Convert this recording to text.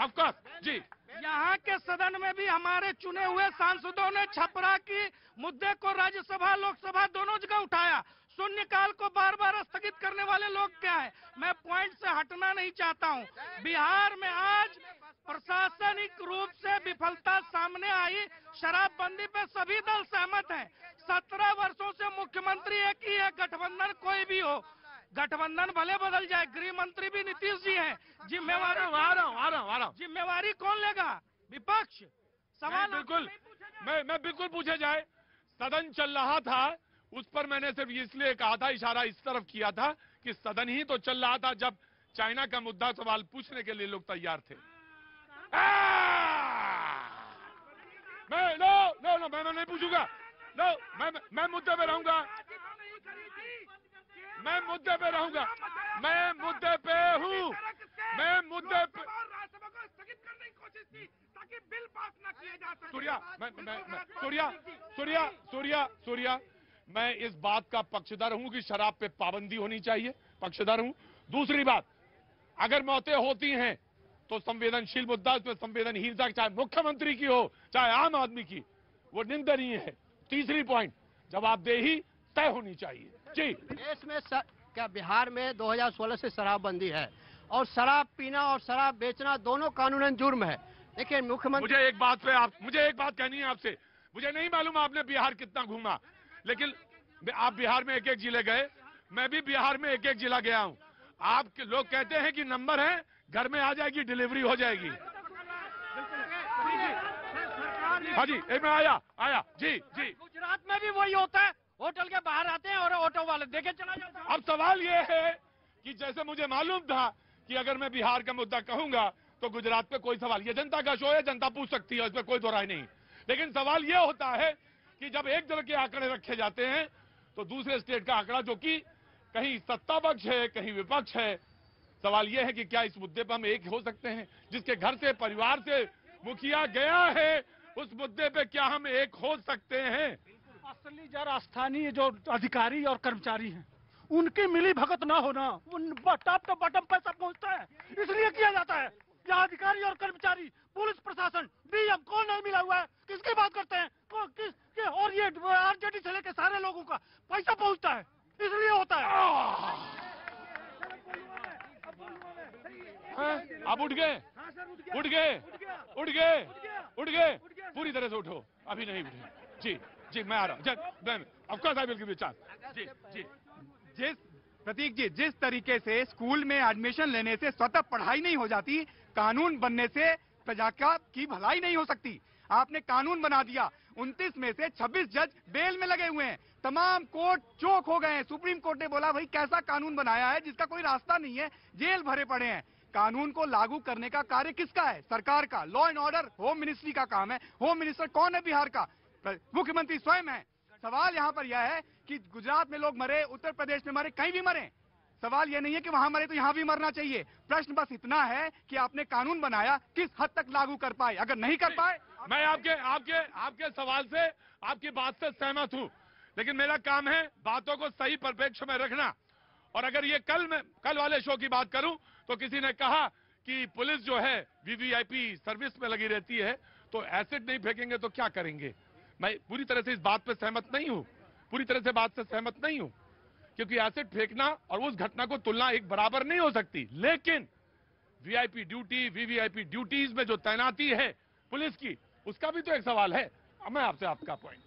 Of course जी। यहाँ के सदन में भी हमारे चुने हुए सांसदों ने छपरा की मुद्दे को राज्यसभा लोकसभा दोनों जगह उठाया। शून्यकाल को बार बार स्थगित करने वाले लोग क्या है? मैं पॉइंट से हटना नहीं चाहता हूँ। बिहार में आज प्रशासनिक रूप से विफलता सामने आई। शराबबंदी पे सभी दल सहमत हैं। 17 वर्षों से मुख्यमंत्री एक ही है, गठबंधन कोई भी हो, गठबंधन भले बदल जाए, गृह मंत्री भी नीतीश जी हैं। जिम्मेवारी कौन लेगा? विपक्ष। सवाल बिल्कुल मैं बिल्कुल पूछे जाए। सदन चल रहा था, उस पर मैंने सिर्फ इसलिए कहा था, इशारा इस तरफ किया था कि सदन ही तो चल रहा था जब चाइना का मुद्दा सवाल पूछने के लिए लोग तैयार थे। मैं नहीं पूछूंगा। मैं मुद्दे पे रहूंगा। मैं मुद्दे पे रहूंगा। मैं मुद्दे पे हूँ। मैं मुद्दे पे स्थगित करने की कोशिश की ताकि बिल पास न किया जा सके। सूर्या, मैं इस बात का पक्षधर हूं कि शराब पे पाबंदी होनी चाहिए, पक्षधर हूं। दूसरी बात, अगर मौतें होती हैं तो संवेदनशील मुद्दा, उसमें संवेदनहीनता चाहे मुख्यमंत्री की हो चाहे आम आदमी की, वो निंदनीय है। तीसरी पॉइंट, जवाबदेही तय होनी चाहिए। जी, देश में क्या बिहार में 2016 से शराबबंदी है और शराब पीना और शराब बेचना दोनों कानूनन जुर्म है। देखिए मुख्यमंत्री, मुझे एक बात कहनी है आपसे। मुझे नहीं मालूम आपने बिहार कितना घूमा, लेकिन आप बिहार में एक एक जिले गए, मैं भी बिहार में एक एक जिला गया हूं। आपके लोग कहते हैं कि नंबर है, घर में आ जाएगी, डिलीवरी हो जाएगी। हाँ जी, एक में आया जी। गुजरात में भी वही होता है, होटल के बाहर आते हैं और ऑटो वाले देके चला जाता है। अब सवाल ये है कि जैसे मुझे मालूम था कि अगर मैं बिहार का मुद्दा कहूंगा तो गुजरात पे कोई सवाल, ये जनता का शो है, जनता पूछ सकती है, इसमें कोई दो राय नहीं। लेकिन सवाल ये होता है कि जब एक दल के आंकड़े रखे जाते हैं तो दूसरे स्टेट का आंकड़ा, जो कि कहीं सत्ता पक्ष है कहीं विपक्ष है, सवाल यह है कि क्या इस मुद्दे पर हम एक हो सकते हैं? जिसके घर से परिवार से मुखिया गया है, उस मुद्दे पे क्या हम एक हो सकते हैं? असली जरा स्थानीय जो अधिकारी और कर्मचारी हैं, उनकी मिली भगत ना होना, टॉप टू बॉटम पैसा पहुंचता है, इसलिए किया जाता है। यहाँ अधिकारी और कर्मचारी, पुलिस प्रशासन, डीएम कौन नहीं मिला हुआ है? किसकी बात करते हैं? और ये आरजेडी से लेकर सारे लोगों का पैसा पहुंचता है, इसलिए होता है। आप उठ गए, पूरी तरह से उठो। अभी नहीं उठे। जी मैं आ रहा हूँ। Of course I will give you chance. जी प्रतीक जी, जिस तरीके से स्कूल में एडमिशन लेने से स्वतः पढ़ाई नहीं हो जाती, कानून बनने से प्रजा की भलाई नहीं हो सकती। आपने कानून बना दिया, 29 में से 26 जज बेल में लगे हुए हैं, तमाम कोर्ट चौक हो गए हैं। सुप्रीम कोर्ट ने बोला भाई कैसा कानून बनाया है जिसका कोई रास्ता नहीं है, जेल भरे पड़े हैं। कानून को लागू करने का कार्य किसका है? सरकार का। Law and order home ministry का काम है। होम मिनिस्टर कौन है बिहार का? मुख्यमंत्री स्वयं है। सवाल यहाँ पर यह है कि गुजरात में लोग मरे, उत्तर प्रदेश में मरे, कहीं भी मरे, सवाल यह नहीं है कि वहां मरे तो यहां भी मरना चाहिए। प्रश्न बस इतना है कि आपने कानून बनाया, किस हद तक लागू कर पाए? अगर नहीं कर पाए, मैं आपके सवाल से, आपकी बात से सहमत हूं, लेकिन मेरा काम है बातों को सही परिप्रेक्ष्य में रखना। और अगर ये कल वाले शो की बात करूं तो किसी ने कहा कि पुलिस जो है वीवीआईपी सर्विस में लगी रहती है, तो एसिड नहीं फेंकेंगे तो क्या करेंगे? मैं पूरी तरह से इस बात पे सहमत नहीं हूं, क्योंकि एसिड फेंकना और उस घटना को तुलना एक बराबर नहीं हो सकती। लेकिन वीआईपी ड्यूटी, वीवीआईपी ड्यूटीज में जो तैनाती है पुलिस की, उसका भी तो एक सवाल है। अब मैं आपसे आपका पॉइंट